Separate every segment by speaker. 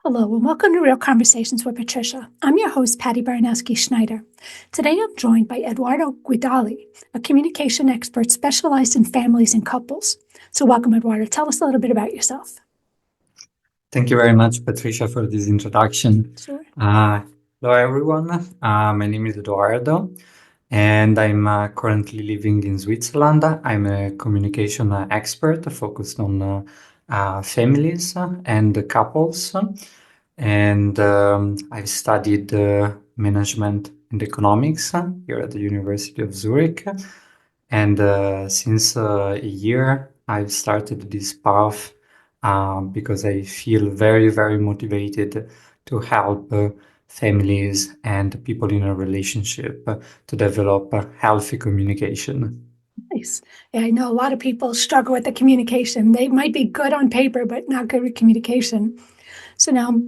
Speaker 1: Hello, and welcome to Real Conversations with Patricia. I'm your host, Patty Baranowski-Schneider. Today I'm joined by Edoardo Guidali, a communication expert specialized in families and couples. So welcome, Edoardo. Tell us a little bit about yourself.
Speaker 2: Thank you very much, Patricia, for this introduction.
Speaker 1: Sure.
Speaker 2: Hello, everyone. My name is Edoardo, and I'm currently living in Switzerland. I'm a communication expert focused on families and couples. And I've studied management and economics here at the University of Zurich. And since a year, I've started this path because I feel very, very motivated to help families and people in a relationship to develop healthy communication.
Speaker 1: Nice. Yeah, I know a lot of people struggle with the communication. They might be good on paper, but not good with communication. So now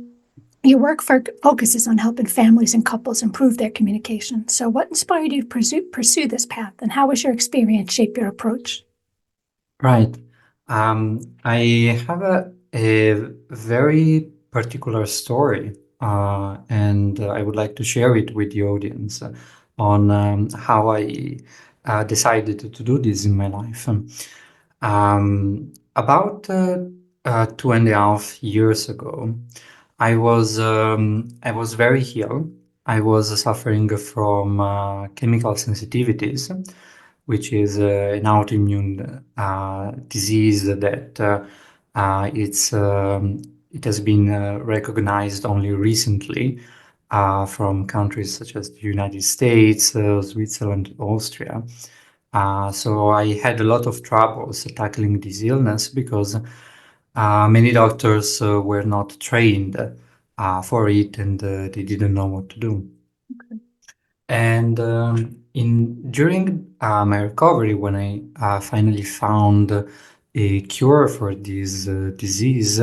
Speaker 1: your work focuses on helping families and couples improve their communication. So what inspired you to pursue this path, and how has your experience shaped your approach?
Speaker 2: Right. I have a very particular story, and I would like to share it with the audience on how I decided to do this in my life. About 2.5 years ago, I was very ill. I was suffering from chemical sensitivities, which is an autoimmune disease that it has been recognized only recently from countries such as the United States, Switzerland, Austria. So I had a lot of troubles tackling this illness because many doctors were not trained for it, and they didn't know what to do.
Speaker 1: Okay.
Speaker 2: And in during my recovery, when I finally found a cure for this disease,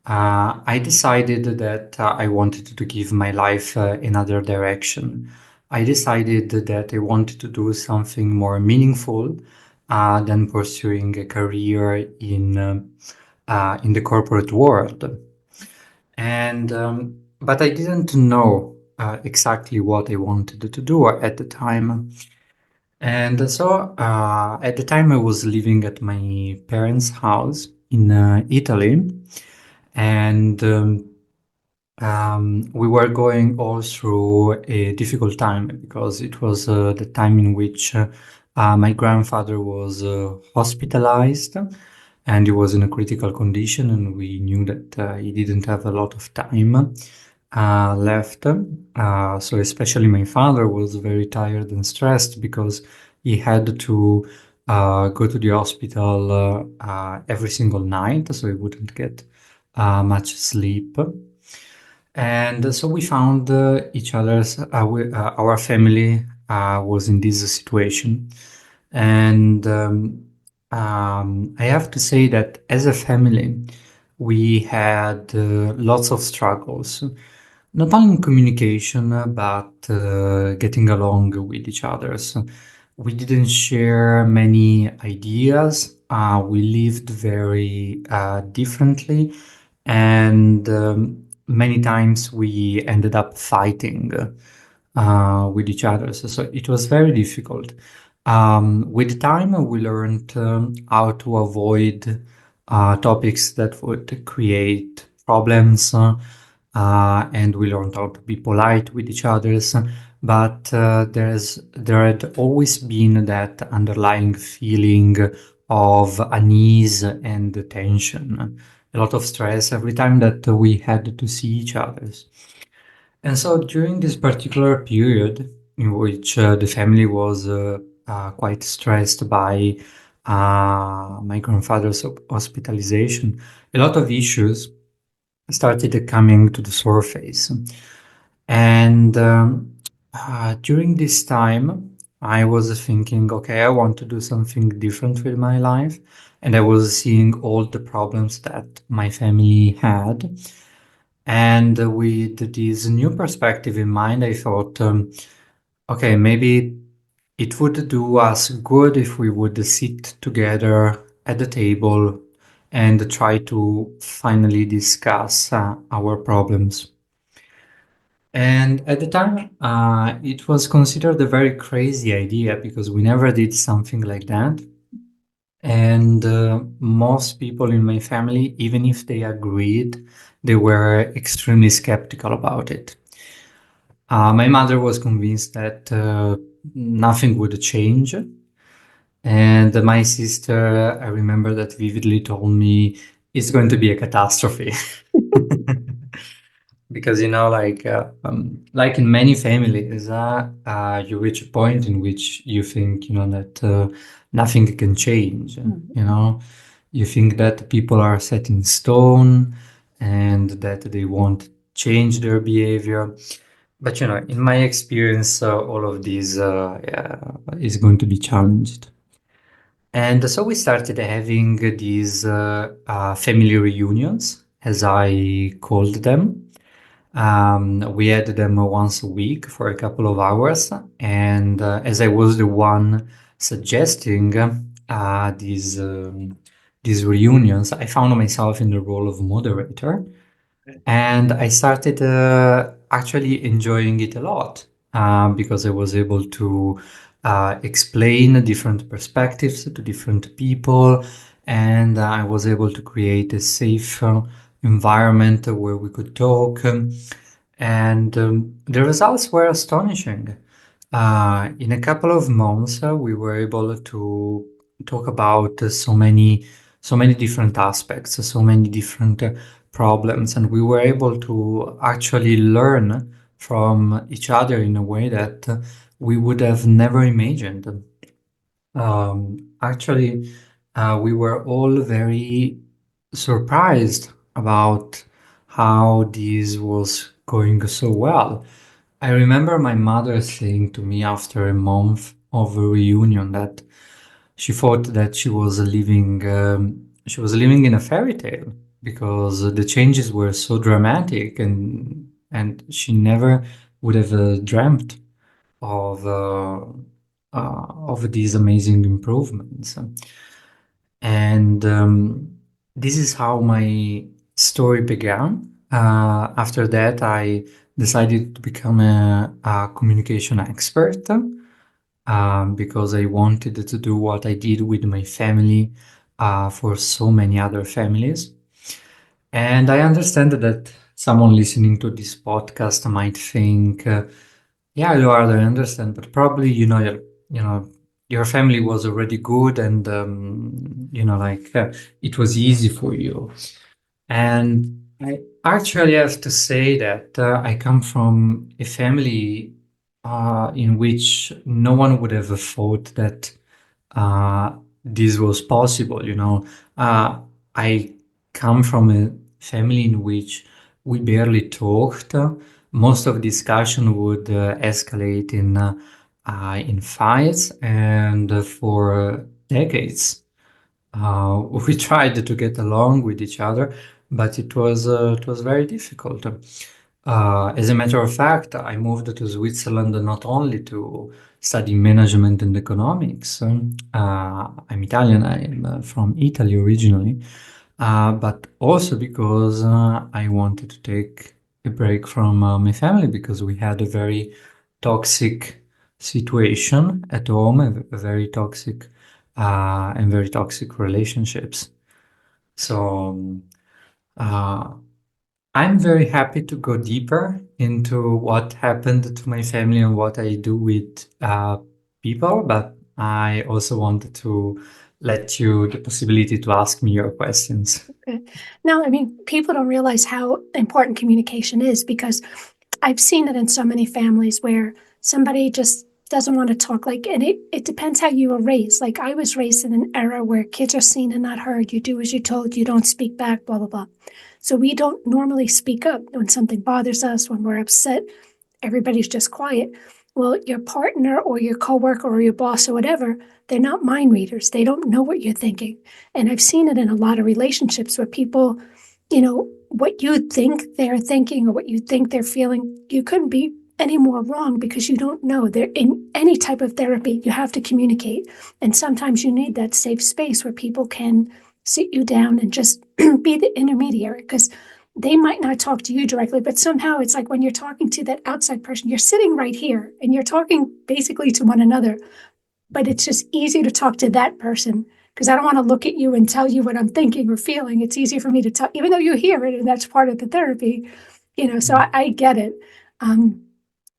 Speaker 2: I decided that I wanted to give my life another direction. I decided that I wanted to do something more meaningful than pursuing a career in the corporate world. And but I didn't know exactly what I wanted to do at the time. And so at the time I was living at my parents' house in Italy, and we were going all through a difficult time because it was the time in which my grandfather was hospitalized, and he was in a critical condition, and we knew that he didn't have a lot of time left. So especially my father was very tired and stressed because he had to go to the hospital every single night, so he wouldn't get much sleep. And so we found each other's, our family was in this situation. And I have to say that as a family, we had lots of struggles, not only in communication, but getting along with each other. So we didn't share many ideas. We lived very differently, and many times we ended up fighting with each other. So it was very difficult. With time, we learned how to avoid topics that would create problems, and we learned how to be polite with each other. But there had always been that underlying feeling of unease and tension, a lot of stress every time that we had to see each other. And so during this particular period in which the family was quite stressed by my grandfather's hospitalization, a lot of issues started coming to the surface. And during this time, I was thinking, okay, I want to do something different with my life. And I was seeing all the problems that my family had. And with this new perspective in mind, I thought, okay, maybe it would do us good if we would sit together at the table and try to finally discuss our problems. And at the time, it was considered a very crazy idea because we never did something like that. And most people in my family, even if they agreed, they were extremely skeptical about it. My mother was convinced that nothing would change. And my sister, I remember that vividly, told me it's going to be a catastrophe. Because, like in many families, you reach a point in which you think, that nothing can change. You think that people are set in stone and that they won't change their behavior. But, in my experience, all of this is going to be challenged. And so we started having these family reunions, as I called them. We had them once a week for a couple of hours. And as I was the one suggesting these reunions, I found myself in the role of moderator. And I started actually enjoying it a lot because I was able to explain different perspectives to different people, and I was able to create a safe environment where we could talk. And the results were astonishing. In a couple of months, we were able to talk about so many different aspects, so many different problems, and we were able to actually learn from each other in a way that we would have never imagined. Actually, we were all very surprised about how this was going so well. I remember my mother saying to me after a month of a reunion that she thought that she was living in a fairy tale because the changes were so dramatic, and she never would have dreamt of these amazing improvements. And this is how my story began. After that, I decided to become a communication expert because I wanted to do what I did with my family for so many other families. And I understand that someone listening to this podcast might think, yeah, Eduardo, I understand, but probably, your family was already good and, it was easy for you. And I actually have to say that I come from a family in which no one would ever thought that uh, this was possible. I come from a family in which we barely talked. Most of discussion would escalate in fights, and for decades we tried to get along with each other, but it was very difficult. As a matter of fact, I moved to Switzerland not only to study management and economics. I'm Italian. I'm from Italy originally, but also because I wanted to take a break from my family because we had a very toxic situation at home, a very toxic and very toxic relationships. So uh, I'm very happy to go deeper into what happened to my family and what I do with people, but I also wanted to let you the possibility to ask me your questions.
Speaker 1: Okay. Now, I mean, people don't realize how important communication is because I've seen it in so many families where somebody just doesn't want to talk. And it depends how you were raised. Like I was raised in an era where kids are seen and not heard. You do as you're told, you don't speak back, blah, blah, blah. So we don't normally speak up when something bothers us, when we're upset. Everybody's just quiet. Well, your partner or your coworker or your boss or whatever, they're not mind readers. They don't know what you're thinking. And I've seen it in a lot of relationships where people, what you think they're thinking or what you think they're feeling, you couldn't be any more wrong because you don't know. They're in any type of therapy, you have to communicate. And sometimes you need that safe space where people can sit you down and just be the intermediary, because they might not talk to you directly, but somehow it's like when you're talking to that outside person, you're sitting right here and you're talking basically to one another, but it's just easy to talk to that person because I don't want to look at you and tell you what I'm thinking or feeling. It's easy for me to tell, even though you hear it, and that's part of the therapy, so I get it. Um,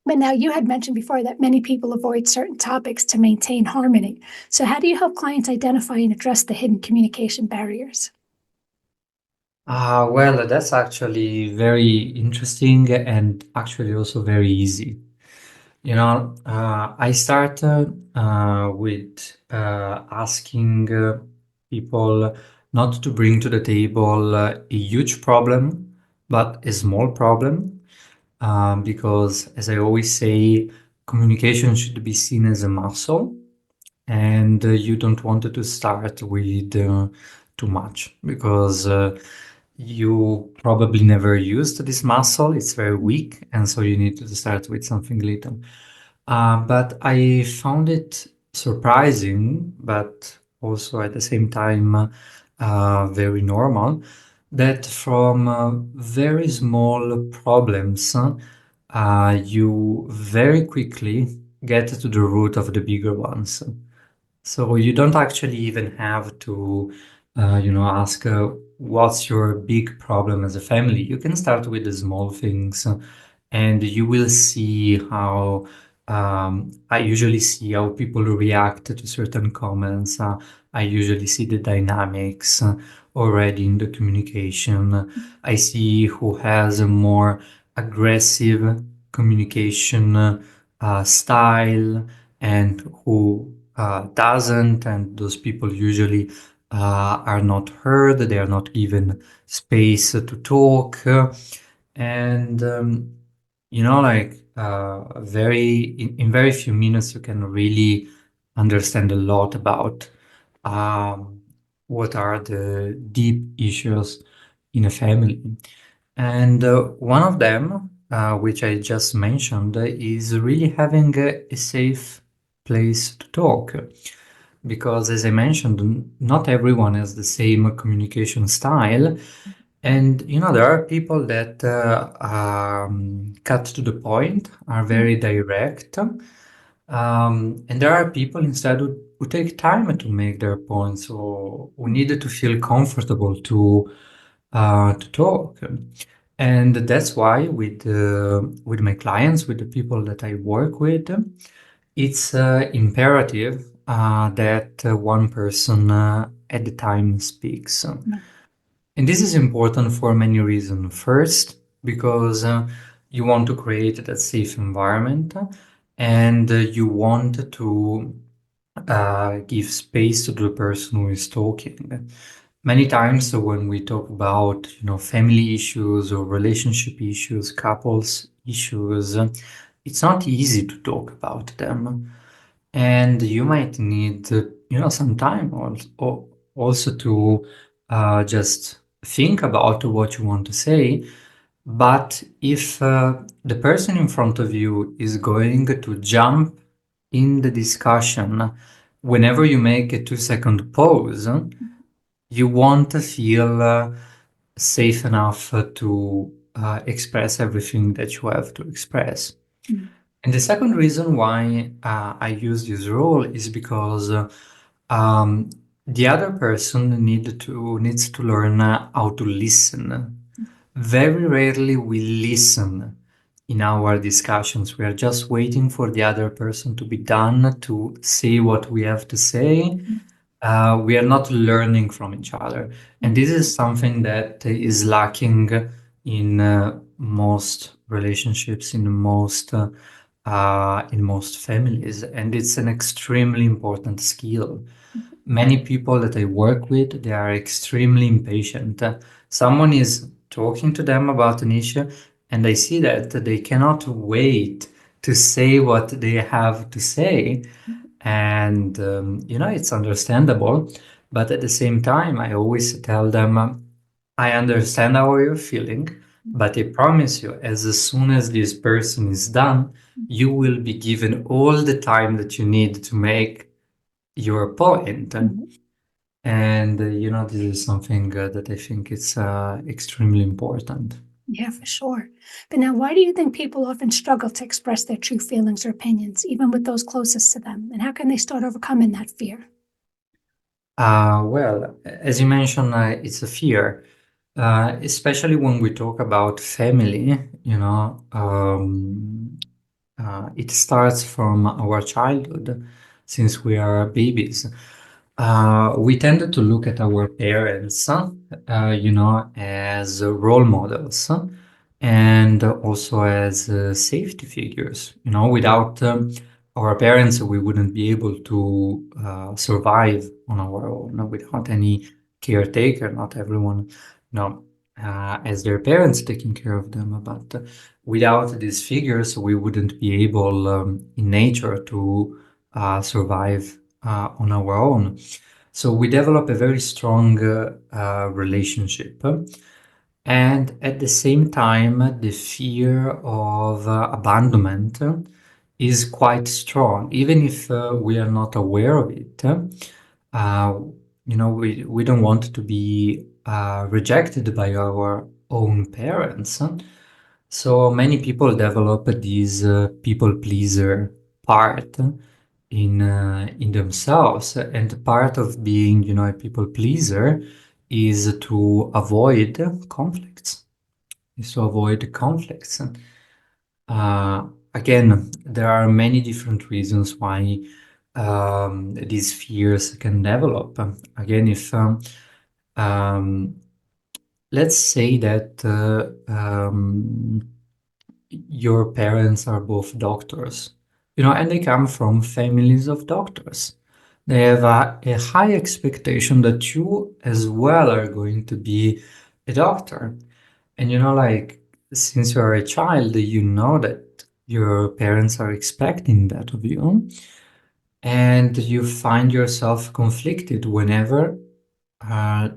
Speaker 1: but now you had mentioned before that many people avoid certain topics to maintain harmony. So how do you help clients identify and address the hidden communication barriers?
Speaker 2: Well, that's actually very interesting and actually also very easy. I started with asking people not to bring to the table a huge problem, but a small problem, because as I always say, communication should be seen as a muscle, and you don't want to start with too much because you probably never used this muscle. It's very weak, and so you need to start with something little. But I found it surprising, but also at the same time very normal, that from very small problems, you very quickly get to the root of the bigger ones. So you don't actually even have to, ask what's your big problem as a family. You can start with the small things, and you will see how I usually see how people react to certain comments. I usually see the dynamics already in the communication. I see who has a more aggressive communication style and who doesn't, and those people usually are not heard, they are not given space to talk, and in very few minutes you can really understand a lot about um, what are the deep issues in a family. And one of them, which I just mentioned, is really having a safe place to talk. Because, as I mentioned, not everyone has the same communication style. And, there are people that cut to the point, are very direct. And there are people instead who take time to make their points, or who needed to feel comfortable to talk. And that's why with my clients, with the people that I work with, it's imperative that one person at the time speaks. And this is important for many reasons. First, because you want to create that safe environment, and you want to give space to the person who is talking. Many times when we talk about, family issues or relationship issues, couples issues, it's not easy to talk about them. And you might need, some time also to just think about what you want to say. But if the person in front of you is going to jump in the discussion whenever you make a 2-second pause, you want to feel safe enough to express everything that you have to express. And the second reason why I use this rule is because um, the other person needs to learn how to listen. Very rarely we listen in our discussions. We are just waiting for the other person to be done to say what we have to say. We are not learning from each other. And this is something that is lacking in most relationships, in most families. And it's an extremely important skill. Many people that I work with, they are extremely impatient. Someone is talking to them about an issue, and I see that they cannot wait to say what they have to say. And, it's understandable. But at the same time, I always tell them, I understand how you're feeling, but I promise you, as soon as this person is done, you will be given all the time that you need to make your point. And this is something that I think it's extremely important.
Speaker 1: Yeah, for sure. But now, why do you think people often struggle to express their true feelings or opinions, even with those closest to them? And how can they start overcoming that fear?
Speaker 2: Well, as you mentioned, it's a fear, especially when we talk about family, it starts from our childhood, since we are babies. We tended to look at our parents, as role models and also as safety figures. Without our parents, we wouldn't be able to survive on our own without any caretaker. Not everyone, as their parents taking care of them, but without these figures, we wouldn't be able in nature to survive on our own. So we develop a very strong relationship. And at the same time, the fear of abandonment is quite strong, even if we are not aware of it. Uh, we don't want to be rejected by our own parents. So many people develop this people pleaser part in themselves, and part of being, a people pleaser is to avoid conflicts. Is to avoid conflicts. Uh, Again, there are many different reasons why these fears can develop. Again, if um, let's say that your parents are both doctors, and they come from families of doctors. They have a high expectation that you as well are going to be a doctor. And like, since you are a child, you know that your parents are expecting that of you, and you find yourself conflicted whenever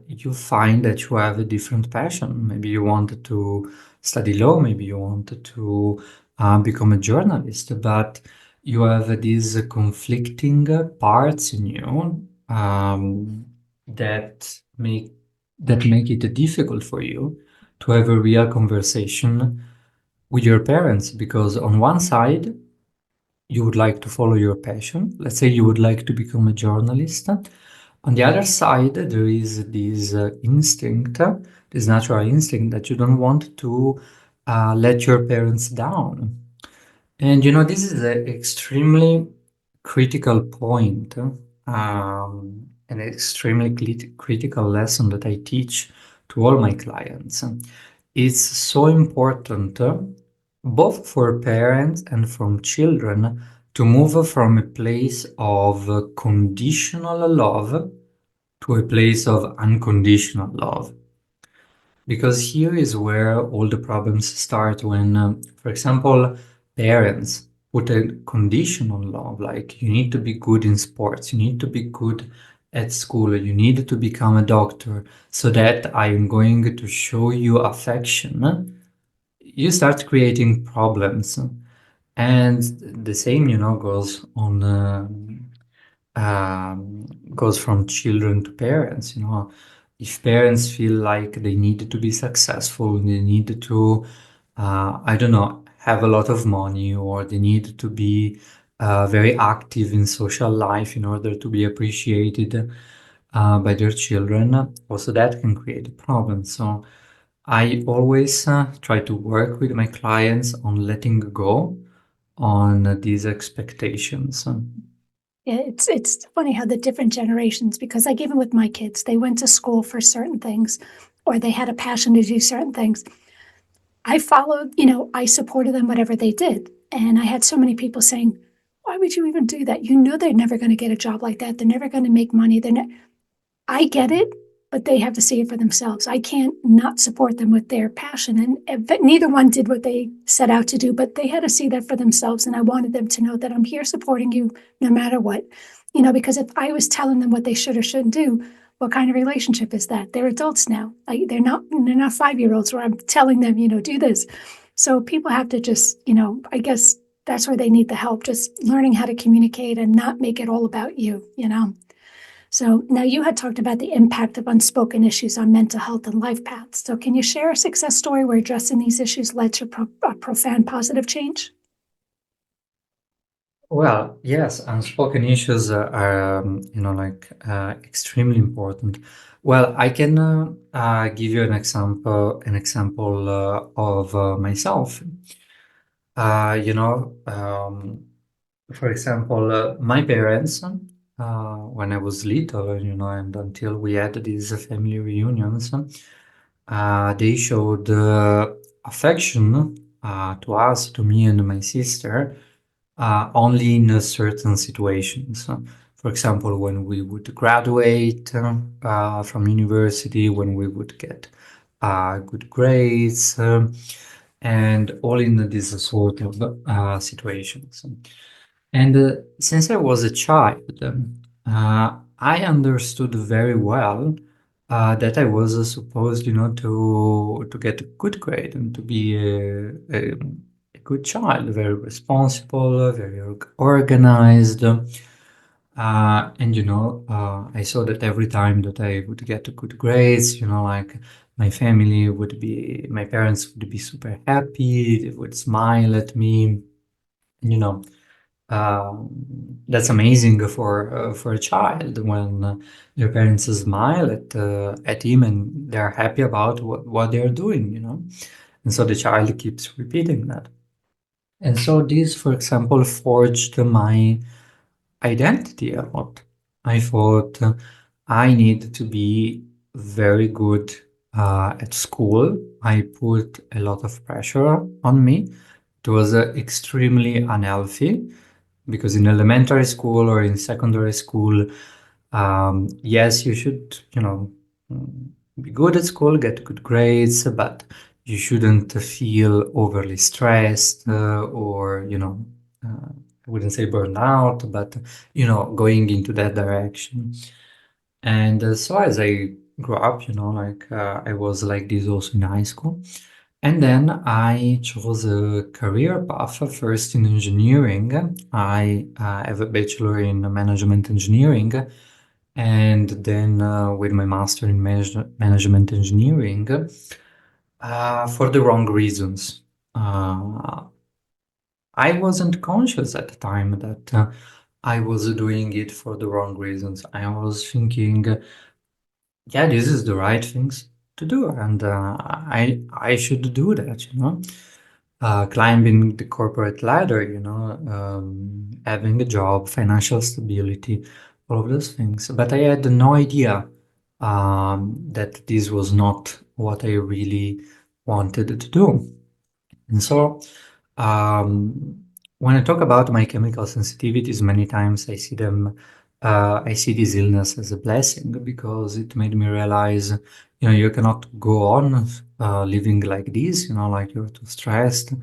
Speaker 2: you find that you have a different passion. Maybe you wanted to study law, maybe you wanted to become a journalist, but you have these conflicting parts in you that make it difficult for you to have a real conversation with your parents, because on one side you would like to follow your passion. Let's say you would like to become a journalist. On the other side, there is this instinct, this natural instinct that you don't want to let your parents down. And this is an extremely critical point, an extremely critical lesson that I teach to all my clients. It's so important, both for parents and from children, to move from a place of conditional love to a place of unconditional love. Because here is where all the problems start when, for example, parents put a condition on love, like you need to be good in sports, you need to be good at school, you need to become a doctor so that I'm going to show you affection. You start creating problems. And the same, goes on goes from children to parents. If parents feel like they need to be successful, they need to, I don't know, have a lot of money, or they need to be very active in social life in order to be appreciated by their children, also that can create a problem. So I always try to work with my clients on letting go on these expectations.
Speaker 1: Yeah, it's funny how the different generations, because like even with my kids, they went to school for certain things, or they had a passion to do certain things. I followed, I supported them whatever they did, and I had so many people saying, "Why would you even do that? You know they're never going to get a job like that. They're never going to make money. I get it, but they have to see it for themselves. I can't not support them with their passion. But neither one did what they set out to do, but they had to see that for themselves. And I wanted them to know that I'm here supporting you no matter what. Because if I was telling them what they should or shouldn't do, what kind of relationship is that? They're adults now. Like they're not 5-year-olds where I'm telling them, do this. So people have to just, I guess that's where they need the help, just learning how to communicate and not make it all about you. So now you had talked about the impact of unspoken issues on mental health and life paths. So can you share a success story where addressing these issues led to a profound positive change?
Speaker 2: Well, yes, unspoken issues are, extremely important. Well, I can give you an example of myself. Uh, you know, um, for example, my parents, when I was little, and until we had these family reunions, they showed affection to us, to me and my sister, only in certain situations. For example, when we would graduate from university, when we would get good grades, and all in these sort of situations. And since I was a child, I understood very well that I was supposed, to get a good grade and to be a good child, very responsible, very organized. And I saw that every time that I would get good grades, like my parents would be super happy, they would smile at me, you know. That's amazing for a child when your parents smile at him and they're happy about what they're doing, And so the child keeps repeating that. And so this, for example, forged my identity a lot. I thought I need to be very good at school. I put a lot of pressure on me. It was extremely unhealthy because in elementary school or in secondary school, yes, you should, mm, be good at school, get good grades, but you shouldn't feel overly stressed or, I wouldn't say burned out, but, going into that direction. And so as I grew up, I was like this also in high school. And then I chose a career path first in engineering. I have a bachelor in management engineering, and then with my master in management engineering for the wrong reasons. Uh, I wasn't conscious at the time that I was doing it for the wrong reasons. I was thinking, yeah, this is the right things to do, and I should do that, climbing the corporate ladder, having a job, financial stability, all of those things. But I had no idea that this was not what I really wanted to do. And so, um, when I talk about my chemical sensitivities, many times I see this illness as a blessing because it made me realize, you cannot go on living like this, like you're too stressed.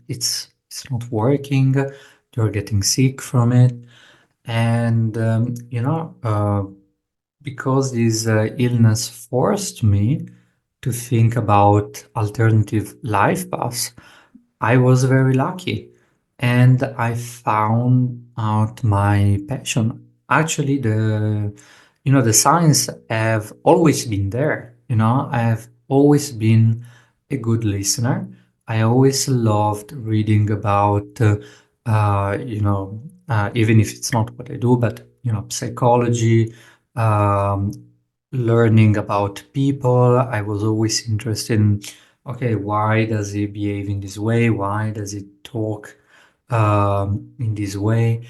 Speaker 2: It's not working. You're getting sick from it, and because this illness forced me to think about alternative life paths, I was very lucky and I found out my passion. Actually, the signs have always been there. I have always been a good listener. I always loved reading about, even if it's not what I do, but, psychology, um, learning about people. I was always interested in, okay, why does he behave in this way? Why does he talk in this way?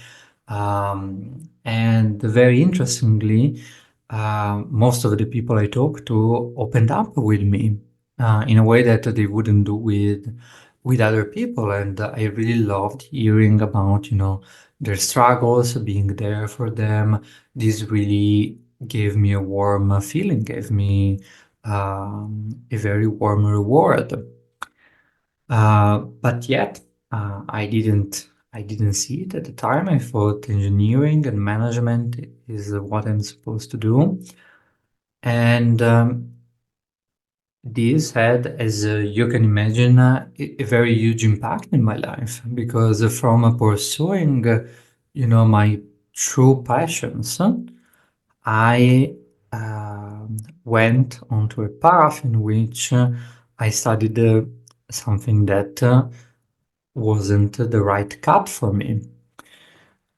Speaker 2: And very interestingly, most of the people I talked to opened up with me in a way that they wouldn't do with other people, and I really loved hearing about their struggles, being there for them. This really gave me a warm feeling, gave me a very warm reward. But yet, I didn't see it at the time. I thought engineering and management is what I'm supposed to do. And this had, as you can imagine, a very huge impact in my life because from pursuing, my true passions, I went onto a path in which I studied something that wasn't the right cut for me.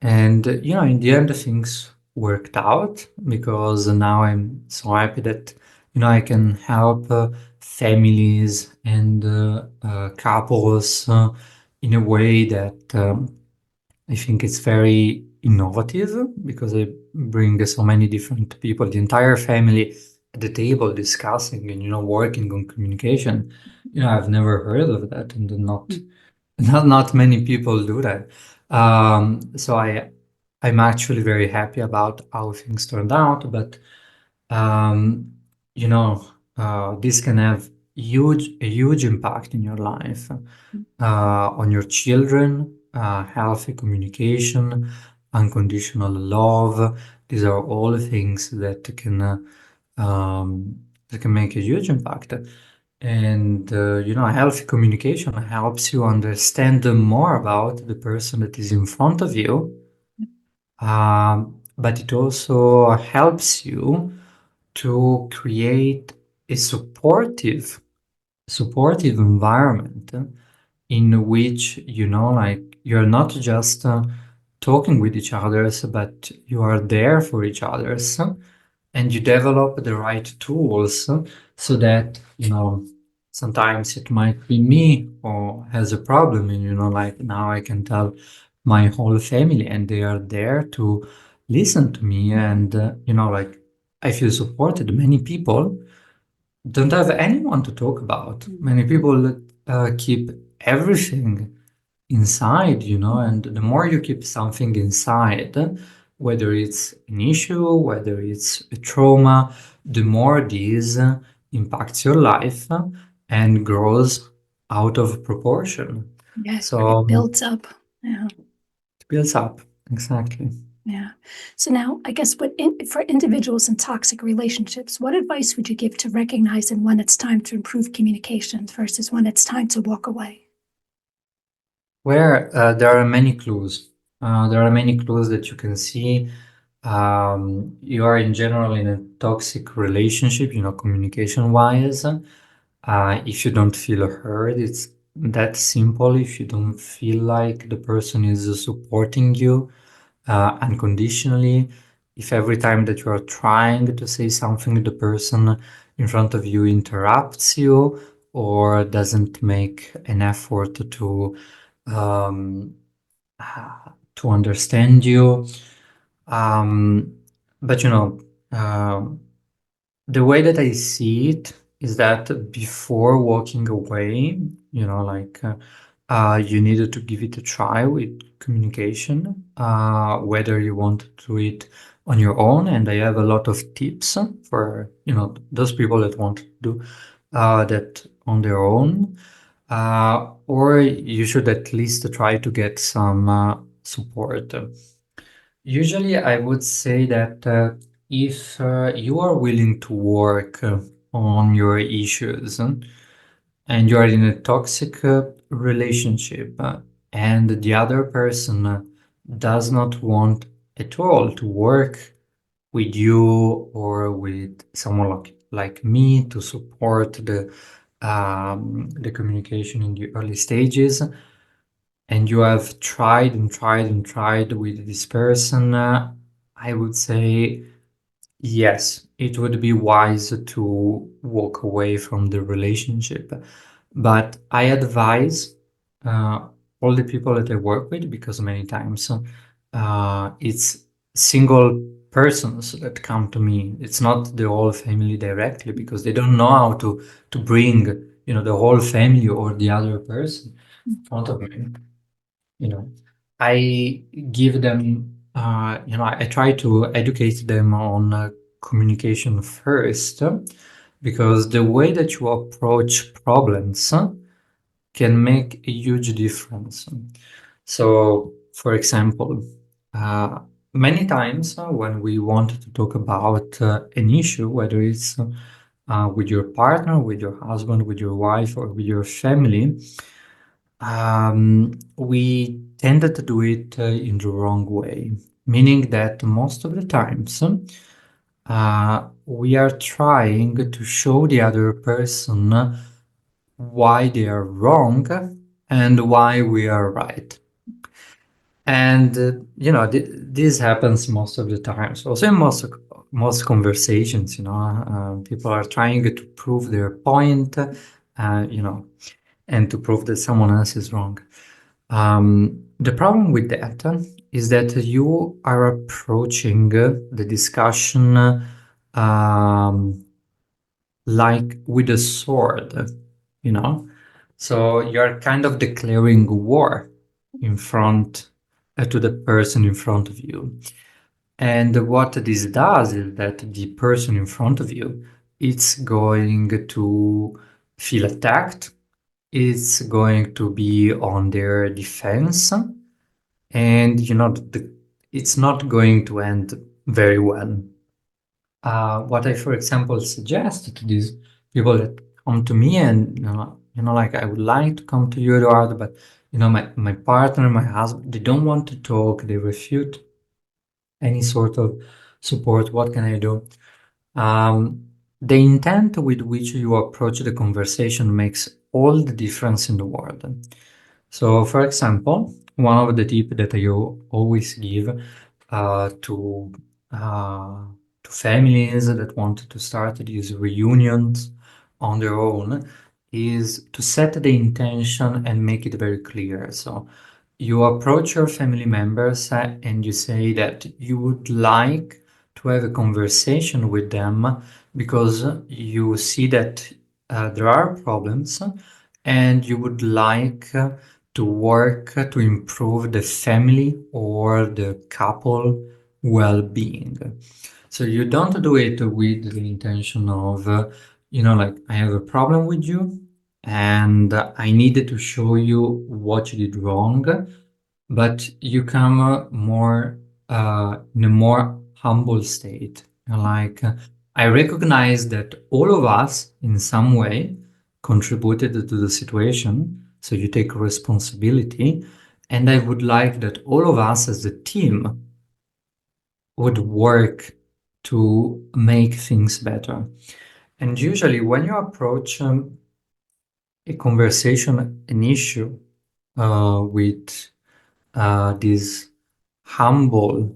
Speaker 2: And, in the end, things worked out because now I'm so happy that, I can help families and couples in a way that I think it's very innovative because I bring so many different people, the entire family at the table discussing and, working on communication. I've never heard of that and not many people do that. So I'm actually very happy about how things turned out, but um, you know, this can have a huge impact in your life, on your children, healthy communication, unconditional love. These are all things that can make a huge impact. And healthy communication helps you understand more about the person that is in front of you, but it also helps you to create a supportive environment in which like you're not just talking with each others, but you are there for each others, and you develop the right tools so that sometimes it might be me or has a problem, and like now I can tell my whole family and they are there to listen to me, and like I feel supported. Many people don't have anyone to talk about. Many people keep everything inside, and the more you keep something inside, whether it's an issue, whether it's a trauma, the more this impacts your life and grows out of proportion.
Speaker 1: Yeah,
Speaker 2: So
Speaker 1: it builds up. Yeah.
Speaker 2: it builds up. Exactly.
Speaker 1: Yeah. So now, I guess, for individuals in toxic relationships, what advice would you give to recognizing when it's time to improve communication versus when it's time to walk away?
Speaker 2: Where there are many clues. There are many clues that you can see. You are in general in a toxic relationship, communication-wise. If you don't feel heard, it's that simple. If you don't feel like the person is supporting you unconditionally, if every time that you are trying to say something, the person in front of you interrupts you or doesn't make an effort um, to understand you. Um, but um, the way that I see it is that before walking away, like you needed to give it a try with communication, whether you want to do it on your own. And I have a lot of tips for, those people that want to do that on their own. Or you should at least try to get some support. Usually, I would say that if you are willing to work on your issues and you are in a toxic relationship and the other person does not want at all to work with you or with someone like me to support the communication in the early stages, and you have tried and tried and tried with this person, I would say yes, it would be wise to walk away from the relationship. But I advise uh, all the people that I work with, because many times it's single persons that come to me. It's not the whole family directly because they don't know how to bring the whole family or the other person in front of me. you know I give them I try to educate them on communication first, because the way that you approach problems can make a huge difference. So for example, uh, many times when we want to talk about an issue, whether it's with your partner, with your husband, with your wife, or with your family, we tended to do it in the wrong way. meaning that most of the times we are trying to show the other person why they are wrong and why we are right. And this happens most of the time. So also in most conversations, people are trying to prove their point, and to prove that someone else is wrong. The problem with that is that you are approaching the discussion like with a sword, you know? So you're kind of declaring war in front to the person in front of you. And what this does is that the person in front of you, it's going to feel attacked, it's going to be on their defense, and it's not going to end very well. What I, for example, suggest to these people that come to me and like, I would like to come to you, Edoardo, but my partner, my husband, they don't want to talk. They refute any sort of support. What can I do? Um, the intent with which you approach the conversation makes all the difference in the world. So, for example, one of the tips that I always give uh, to uh, to families that want to start these reunions on their own is to set the intention and make it very clear. So you approach your family members and you say that you would like to have a conversation with them because you see that there are problems and you would like to work to improve the family or the couple well-being. So you don't do it with the intention of, like, I have a problem with you and I needed to show you what you did wrong, but you come more in a more humble state. Like, I recognize that all of us in some way contributed to the situation, so you take responsibility, and I would like that all of us as a team would work to make things better. And usually, when you approach a conversation, an issue with this humble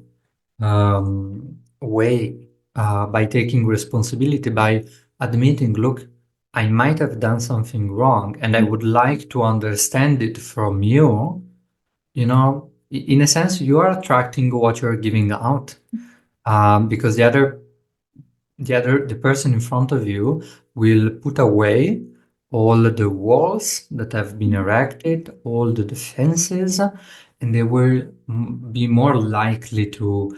Speaker 2: way, by taking responsibility, by admitting, look, I might have done something wrong and I would like to understand it from you, in a sense, you are attracting what you're giving out, because the person in front of you will put away all the walls that have been erected, all the defenses, and they will be more likely to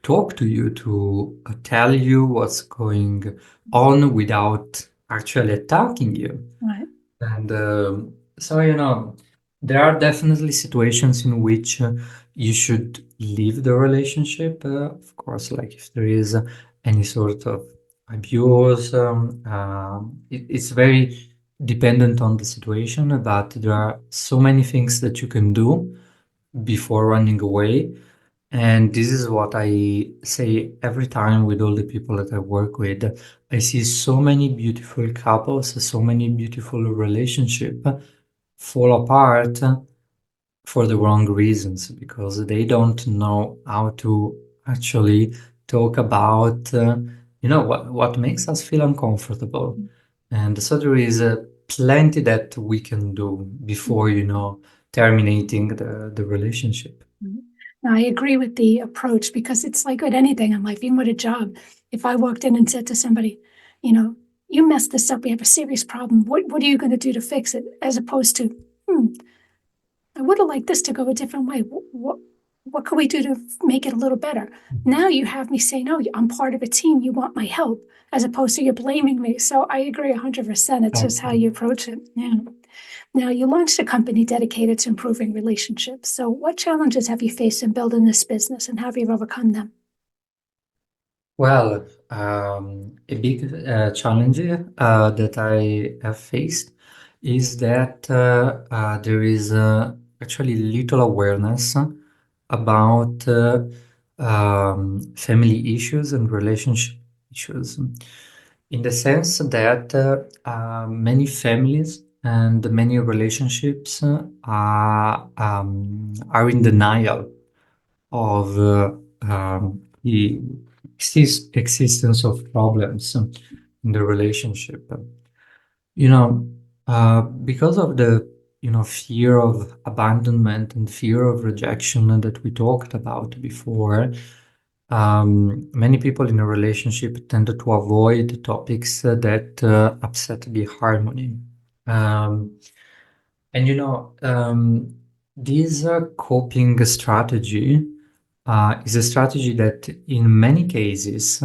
Speaker 2: talk to you, to tell you what's going on without actually attacking you.
Speaker 1: Right.
Speaker 2: And so, there are definitely situations in which you should leave the relationship. Of course, like if there is any sort of abuse, it's very dependent on the situation, but there are so many things that you can do before running away. And this is what I say every time with all the people that I work with. I see so many beautiful couples, so many beautiful relationships fall apart for the wrong reasons because they don't know how to actually talk about, what makes us feel uncomfortable. And so there is plenty that we can do before, terminating the relationship.
Speaker 1: Now, I agree with the approach because it's like with anything in life, even with a job. If I walked in and said to somebody, you know, you messed this up, we have a serious problem. What are you going to do to fix it? As opposed to, I would have liked this to go a different way. What could we do to make it a little better? Now you have me saying, "No, I'm part of a team. You want my help," as opposed to you're blaming me. So I agree 100%. It's just how you approach it. Yeah. Now you launched a company dedicated to improving relationships. So what challenges have you faced in building this business, and how have you overcome them?
Speaker 2: Well, a big challenge that I have faced is that there is actually little awareness about family issues and relationship issues, in the sense that many families and many relationships are in denial of the existence of problems in the relationship. You know, because of the fear of abandonment and fear of rejection that we talked about before, many people in a relationship tend to avoid topics that upset the harmony. Um, and this coping strategy is a strategy that in many cases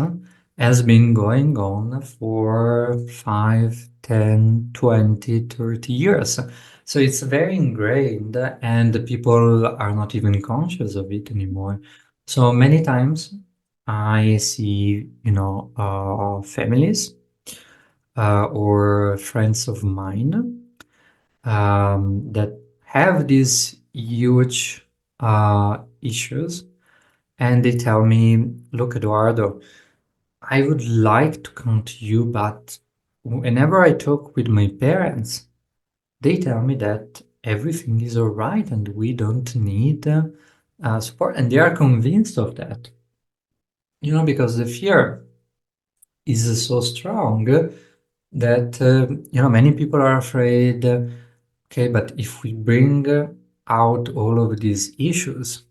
Speaker 2: has been going on for 5, 10, 20, 30 years. So it's very ingrained and the people are not even conscious of it anymore. So many times I see, families or friends of mine that have these huge issues, and they tell me, "Look, Eduardo, I would like to come to you, but whenever I talk with my parents, they tell me that everything is all right and we don't need support." And they are convinced of that, because the fear is so strong that, many people are afraid, okay, but if we bring out all of these issues,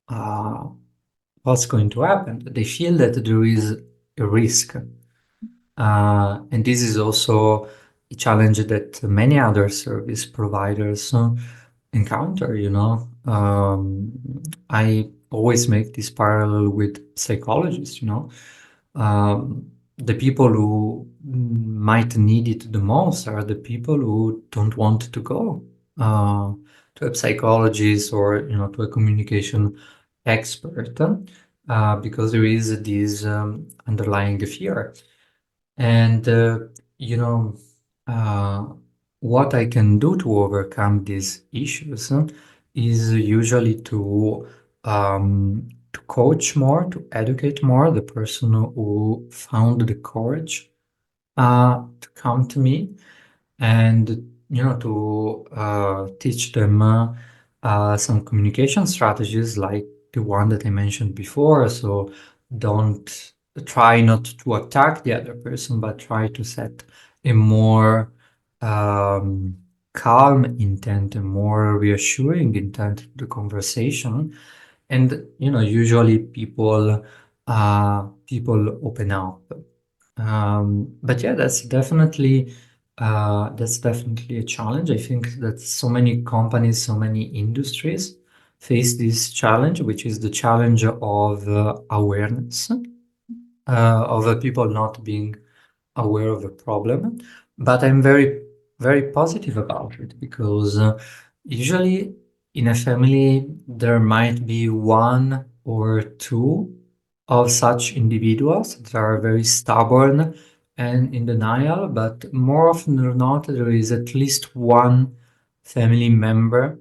Speaker 2: uh, what's going to happen? They feel that there is a risk. And this is also a challenge that many other service providers encounter, I always make this parallel with psychologists, the people who might need it the most are the people who don't want to go to a psychologist or, to a communication expert because there is this underlying fear. And, you know, uh, what I can do to overcome these issues is usually to coach more, to educate more the person who found the courage to come to me, and to teach them some communication strategies like the one that I mentioned before. So don't try not to attack the other person, but try to set a more um, calm intent, a more reassuring intent to the conversation. And usually people open up. But yeah, that's definitely a challenge. I think that so many companies, so many industries face this challenge, which is the challenge of awareness, of people not being aware of a problem. But I'm very, very positive about it because usually in a family there might be one or two of such individuals that are very stubborn and in denial, but more often than not, there is at least one family member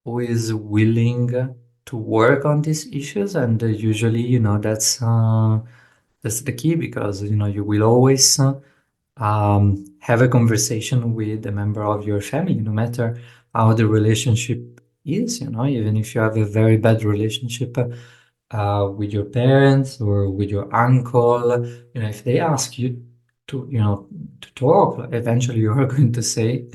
Speaker 2: who is willing to work on these issues, and usually, that's the key because you will always have a conversation with a member of your family, no matter how the relationship is, even if you have a very bad relationship with your parents or with your uncle, if they ask you to talk, eventually you're going to say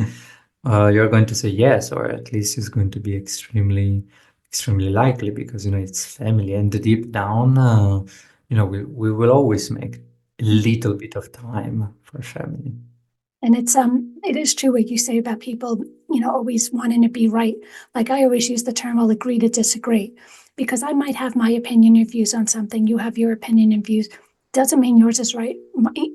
Speaker 2: yes, or at least it's going to be extremely, extremely likely because, it's family. And deep down, we will always make a little bit of time for family.
Speaker 1: And it is true what you say about people, always wanting to be right. Like I always use the term, I'll agree to disagree, because I might have my opinion and views on something. You have your opinion and views. Doesn't mean yours is right.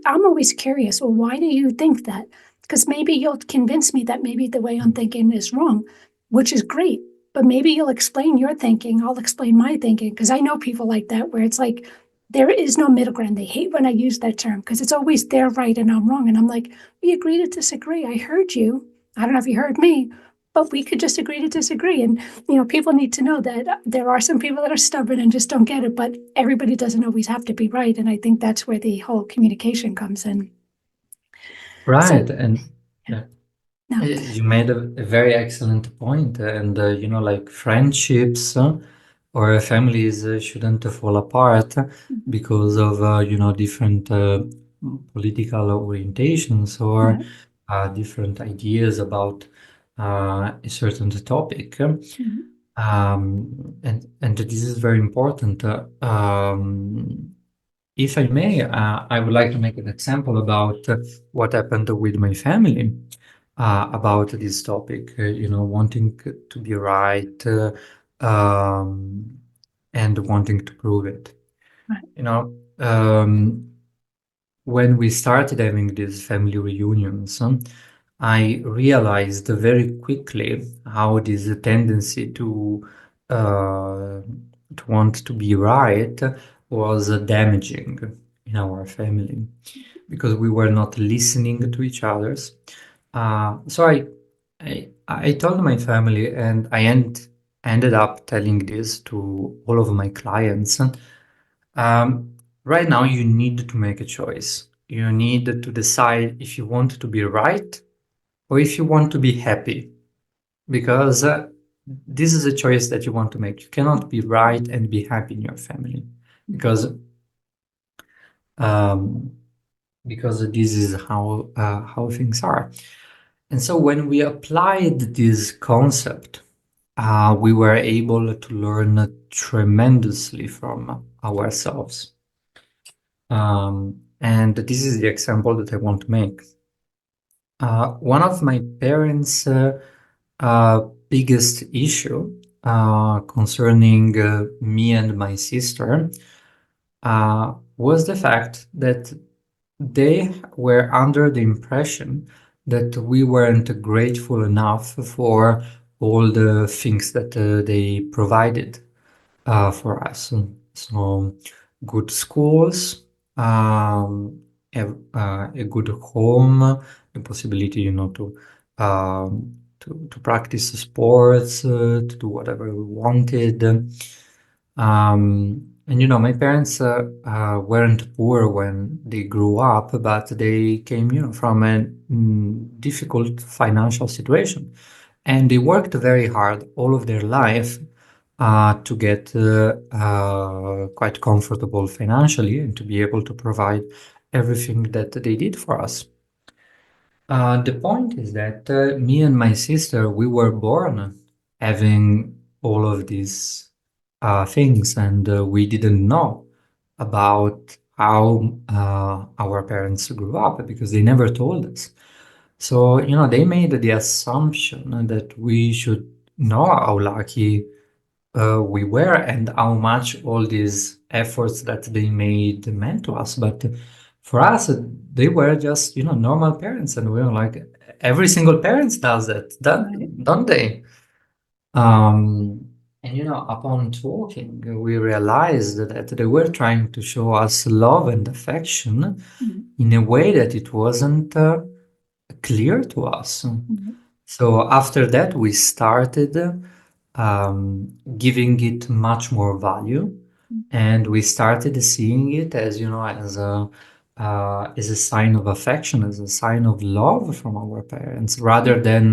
Speaker 1: I'm always curious. Well, why do you think that? Because maybe you'll convince me that maybe the way I'm thinking is wrong, which is great. But maybe you'll explain your thinking. I'll explain my thinking. Because I know people like that where it's like, there is no middle ground. They hate when I use that term because it's always they're right and I'm wrong. And I'm like, we agree to disagree. I heard you. I don't know if you heard me, but we could just agree to disagree. And, people need to know that there are some people that are stubborn and just don't get it, but everybody doesn't always have to be right. And I think that's where the whole communication comes in. So,
Speaker 2: Right. And
Speaker 1: yeah, no.
Speaker 2: you made a very excellent point. And, like friendships or families shouldn't fall apart
Speaker 1: Mhm.
Speaker 2: because of, different political orientations or
Speaker 1: Right.
Speaker 2: different ideas about a certain topic.
Speaker 1: Mhm.
Speaker 2: And this is very important. If I may, I would like to make an example about what happened with my family about this topic, wanting to be right um, and wanting to prove it.
Speaker 1: Right.
Speaker 2: You know, um, when we started having these family reunions, I realized very quickly how this tendency to want to be right was damaging in our family because we were not listening to each other's. So I told my family, and ended up telling this to all of my clients. Right now, you need to make a choice. You need to decide if you want to be right or if you want to be happy, because this is a choice that you want to make. You cannot be right and be happy in your family because um, this is how things are. And so when we applied this concept, we were able to learn tremendously from ourselves. And this is the example that I want to make. One of my parents' biggest issue concerning me and my sister was the fact that they were under the impression that we weren't grateful enough for all the things that they provided for us. So good schools, a good home, the possibility, to practice sports, to do whatever we wanted. And my parents weren't poor when they grew up, but they came, from a difficult financial situation, and they worked very hard all of their life to get quite comfortable financially and to be able to provide everything that they did for us. The point is that me and my sister, we were born having all of these things, and we didn't know about how our parents grew up because they never told us. So, they made the assumption that we should know how lucky we were and how much all these efforts that they made meant to us. But for us, they were just, normal parents, and we were like, every single parent does that,
Speaker 1: Right.
Speaker 2: don't they? And upon talking, we realized that they were trying to show us love and affection
Speaker 1: Mhm.
Speaker 2: in a way that it wasn't clear to us.
Speaker 1: Mhm.
Speaker 2: So after that, we started giving it much more value, and we started seeing it as as a sign of affection, as a sign of love from our parents, rather than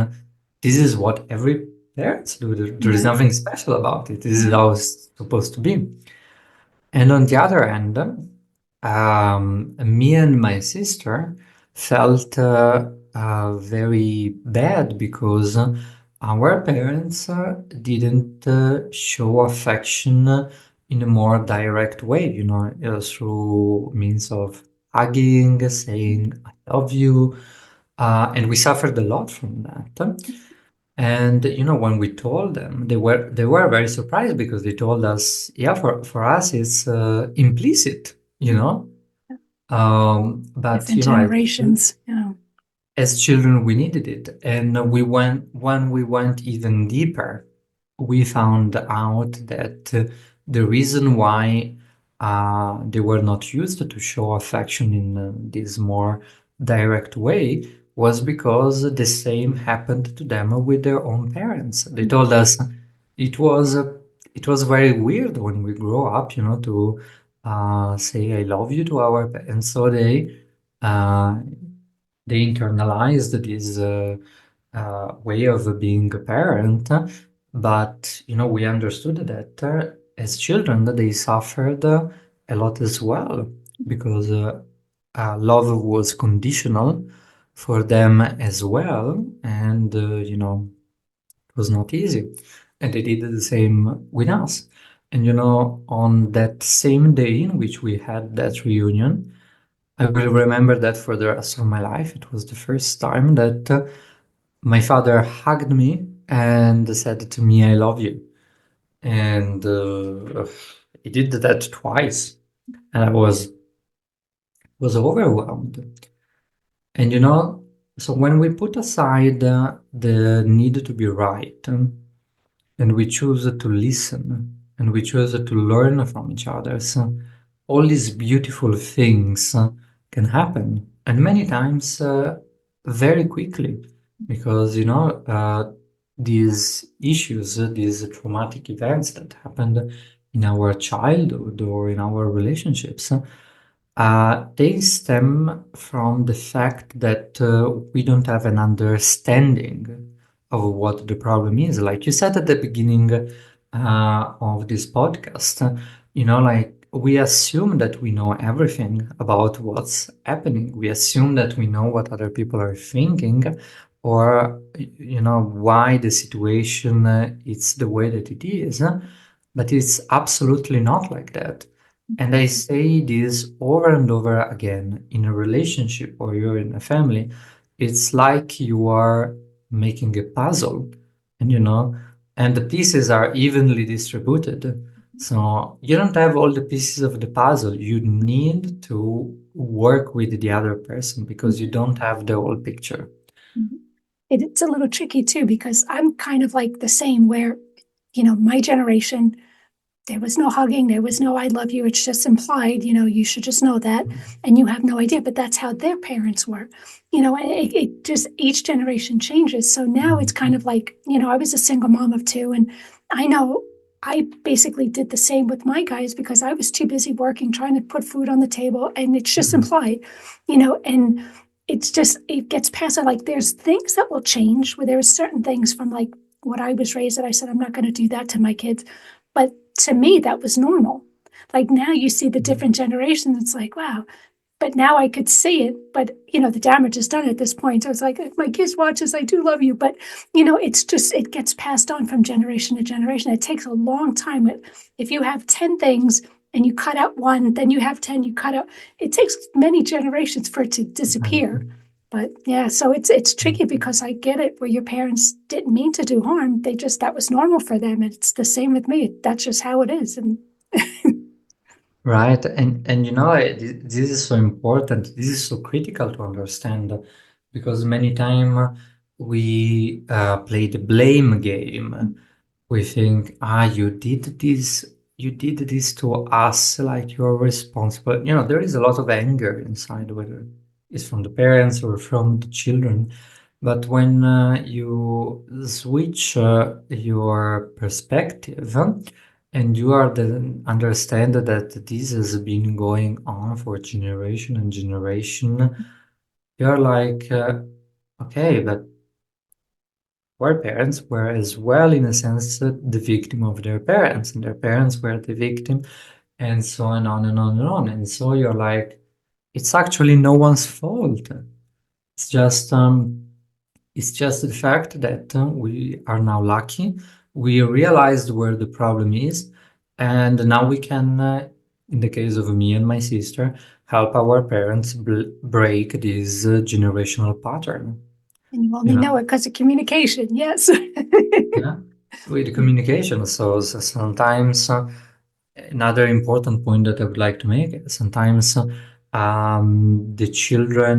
Speaker 2: this is what every parents do. There is
Speaker 1: Right.
Speaker 2: nothing special about it. This is
Speaker 1: Right.
Speaker 2: how it's supposed to be. And on the other hand, me and my sister felt very bad because our parents didn't show affection in a more direct way, through means of hugging, saying, I love you. And we suffered a lot from that. And when we told them, they were very surprised because they told us, yeah, for us it's implicit, but
Speaker 1: Different generations. Yeah.
Speaker 2: as children we needed it, and when we went even deeper, we found out that the reason why they were not used to show affection in this more direct way was because the same happened to them with their own parents. They told us it was it was very weird when we grow up, to say "I love you" to our parents. So uh, they internalized this way of being a parent, but we understood that as children they suffered a lot as well because love was conditional for them as well, and it was not easy, and they did the same with us. And on that same day in which we had that reunion, I will remember that for the rest of my life. It was the first time that my father hugged me and said to me, "I love you." And he did that twice, and I was overwhelmed. And so when we put aside the need to be right, and we choose to listen, and we choose to learn from each other, so all these beautiful things can happen, and many times very quickly, because these issues, these traumatic events that happened in our childhood or in our relationships, they stem from the fact that we don't have an understanding of what the problem is. Like you said at the beginning of this podcast, like we assume that we know everything about what's happening. We assume that we know what other people are thinking, or why the situation is the way that it is. But it's absolutely not like that. And I say this over and over again: in a relationship or you're in a family, it's like you are making a puzzle, and and the pieces are evenly distributed. So you don't have all the pieces of the puzzle. You need to work with the other person because you don't have the whole picture.
Speaker 1: It's a little tricky too, because I'm kind of like the same where, my generation, there was no hugging, there was no "I love you." It's just implied, you should just know that. And you have no idea, but that's how their parents were. It just, each generation changes. So now it's kind of like, I was a single mom of two, and I know I basically did the same with my guys because I was too busy working, trying to put food on the table, and it's just implied, and it's just, it gets past it. Like, there's things that will change, where there's certain things from like what I was raised that I said, I'm not going to do that to my kids. But to me, that was normal. Like, now you see the different generations, it's like, wow. But now I could see it, but the damage is done at this point. So it's like, if my kids watch this, I do love you. But it's just, it gets passed on from generation to generation. It takes a long time. If you have 10 things and you cut out one, then you have 10 you cut out. It takes many generations for it to disappear. But yeah, so it's tricky, because I get it, where your parents didn't mean to do harm. They just, that was normal for them. And it's the same with me. That's just how it is. And
Speaker 2: Right, and this is so important. This is so critical to understand, because many time we play the blame game. We think, you did this to us, like you're responsible. There is a lot of anger inside, whether it's from the parents or from the children. But when you switch your perspective, and you are understand that this has been going on for generation and generation, you're like, okay, but our parents were as well, in a sense, the victim of their parents, and their parents were the victim, and so on and on and on. And so you're like, it's actually no one's fault. It's just the fact that we are now lucky. We realized where the problem is, and now we can, in the case of me and my sister, help our parents break this generational pattern.
Speaker 1: you
Speaker 2: You
Speaker 1: only know
Speaker 2: know,
Speaker 1: it because of communication. Yes.
Speaker 2: yeah, with communication. So sometimes another important point that I would like to make is sometimes the children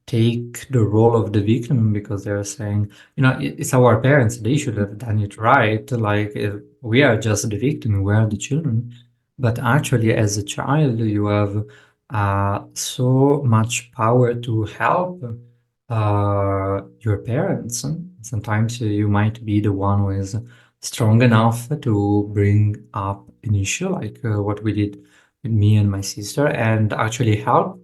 Speaker 2: take the role of the victim because they're saying, it's our parents, they should have done it right. Like, we are just the victim, we are the children. But actually, as a child, you have so much power to help your parents. Sometimes you might be the one who is strong enough to bring up an issue like what we did with me and my sister, and actually help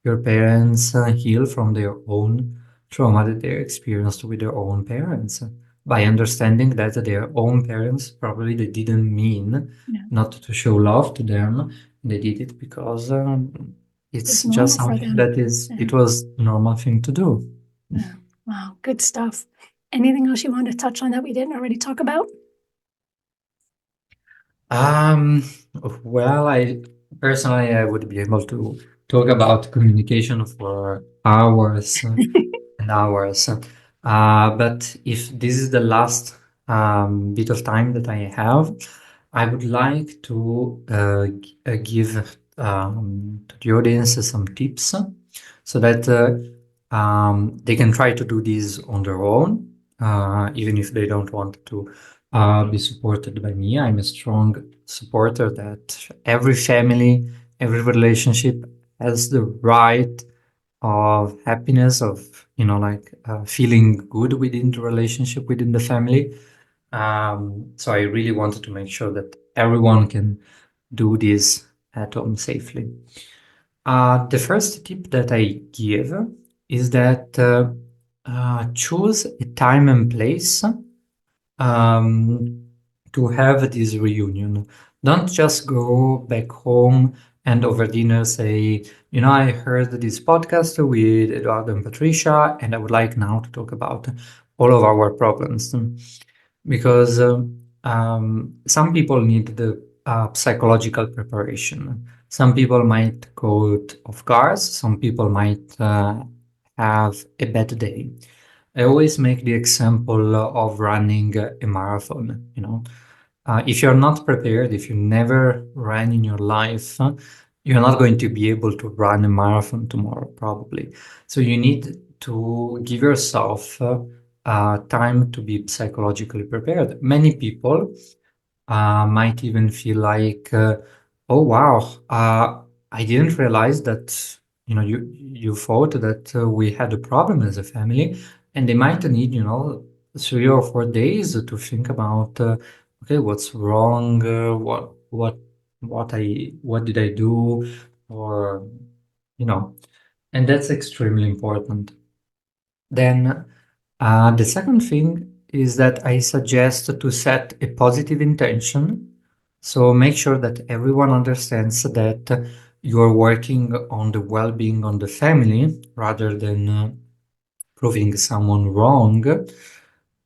Speaker 2: your parents heal from their own trauma that they experienced with their own parents, by understanding that their own parents probably they didn't mean
Speaker 1: Yeah,
Speaker 2: not to show love to them. They did it because
Speaker 1: it was
Speaker 2: it's just
Speaker 1: normal for
Speaker 2: something
Speaker 1: them.
Speaker 2: that is,
Speaker 1: Yeah,
Speaker 2: it was normal thing to do.
Speaker 1: yeah. Wow, good stuff. Anything else you want to touch on that we didn't already talk about?
Speaker 2: Um, well, I personally I would be able to talk about communication for hours and hours. But if this is the last bit of time that I have, I would like to give to the audience some tips so that they can try to do this on their own, even if they don't want to be supported by me. I'm a strong supporter that every family, every relationship has the right of happiness, of like feeling good within the relationship, within the family. So I really wanted to make sure that everyone can do this at home safely. The first tip that I give is that choose a time and place um, to have this reunion. Don't just go back home and over dinner say, I heard this podcast with Edoardo and Patricia, and I would like now to talk about all of our problems. Because some people need the psychological preparation. Some people might go off guard. Some people might have a bad day. I always make the example of running a marathon. If you're not prepared, if you never ran in your life, you're not going to be able to run a marathon tomorrow, probably. So you need to give yourself time to be psychologically prepared. Many people might even feel like, oh wow, I didn't realize that you thought that we had a problem as a family, and they might need 3 or 4 days to think about okay, what's wrong, what did I do, or you know, and that's extremely important. Then the second thing is that I suggest to set a positive intention. So make sure that everyone understands that you're working on the well-being of the family rather than proving someone wrong.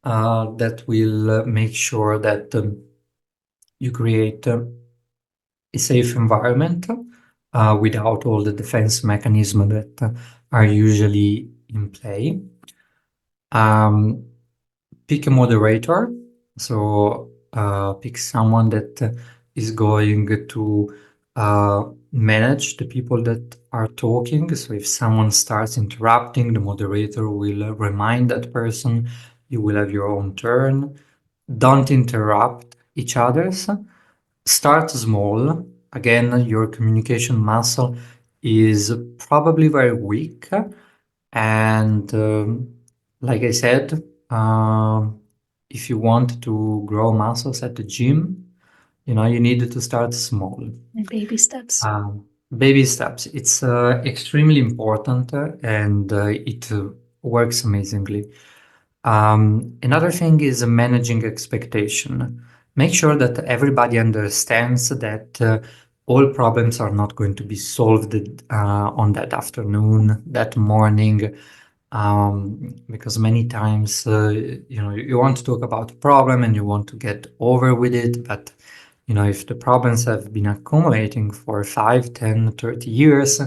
Speaker 2: That will make sure that you create a safe environment without all the defense mechanisms that are usually in play. Um, Pick a moderator. So pick someone that is going to manage the people that are talking. So if someone starts interrupting, the moderator will remind that person, you will have your own turn. Don't interrupt each other's. Start small. Again, your communication muscle is probably very weak. And like I said, if you want to grow muscles at the gym, you need to start small.
Speaker 1: And baby steps.
Speaker 2: Baby steps. It's extremely important and it works amazingly. Another thing is managing expectation. Make sure that everybody understands that all problems are not going to be solved on that afternoon, that morning, because many times, you want to talk about a problem and you want to get over with it, but if the problems have been accumulating for 5, 10, 30 years,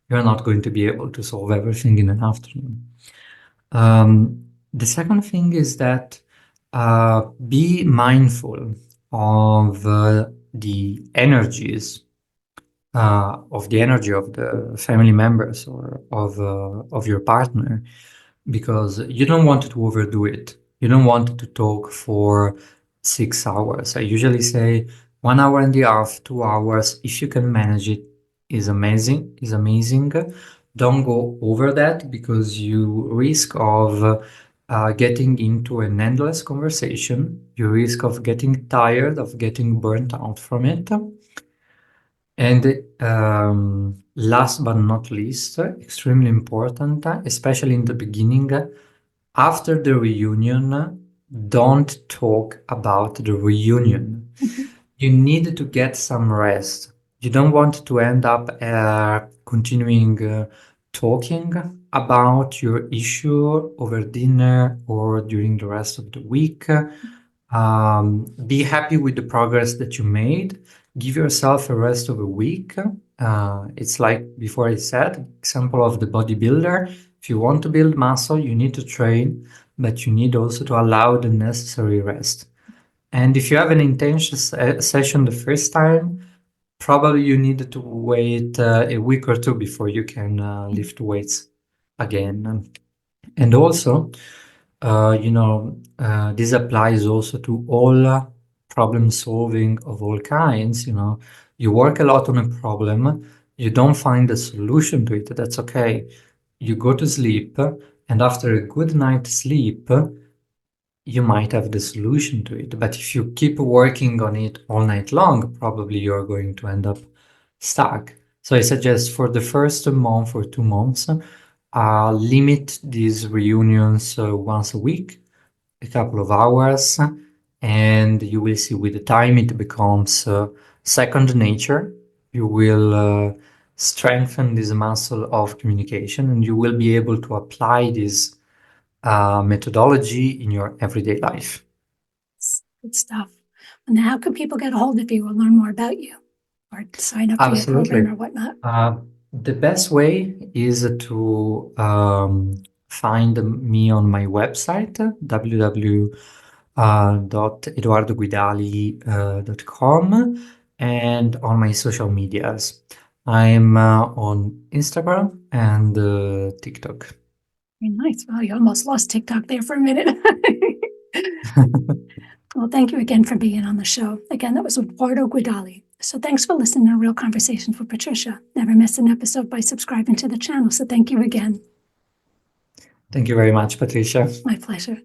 Speaker 2: you're not going to be able to solve everything in an afternoon. The second thing is that be mindful of the energies of the energy of the family members or of your partner, because you don't want to overdo it. You don't want to talk for 6 hours. I usually say 1 hour and a half, 2 hours, if you can manage it, is amazing, Don't go over that because you risk of getting into an endless conversation. You risk of getting tired, of getting burnt out from it. And last but not least, extremely important, especially in the beginning, after the reunion, don't talk about the reunion.
Speaker 1: Mhm.
Speaker 2: You need to get some rest. You don't want to end up continuing talking about your issue over dinner or during the rest of the week. Be happy with the progress that you made. Give yourself a rest of a week. It's like before I said, example of the bodybuilder. If you want to build muscle, you need to train, but you need also to allow the necessary rest. And if you have an intense session the first time, probably you need to wait a week or two before you can lift weights again. And also, this applies also to all problem solving of all kinds. You work a lot on a problem, you don't find a solution to it. That's okay. You go to sleep, and after a good night's sleep, you might have the solution to it. But if you keep working on it all night long, probably you're going to end up stuck. So I suggest for the first month or 2 months, limit these reunions once a week, a couple of hours, and you will see with the time it becomes second nature. You will strengthen this muscle of communication, and you will be able to apply this methodology in your everyday life.
Speaker 1: Good stuff. And how can people get a hold of you or learn more about you or sign up for your program or whatnot?
Speaker 2: The best way is to find me on my website, www.edoardoguidali.com, and on my social medias. I'm on Instagram and TikTok.
Speaker 1: Very nice. Well, you almost lost TikTok there for a minute. Well, thank you again for being on the show. Again, that was Edoardo Guidali. So thanks for listening to Real Conversations with Patricia. Never miss an episode by subscribing to the channel. So thank you again.
Speaker 2: Thank you very much, Patricia.
Speaker 1: My pleasure.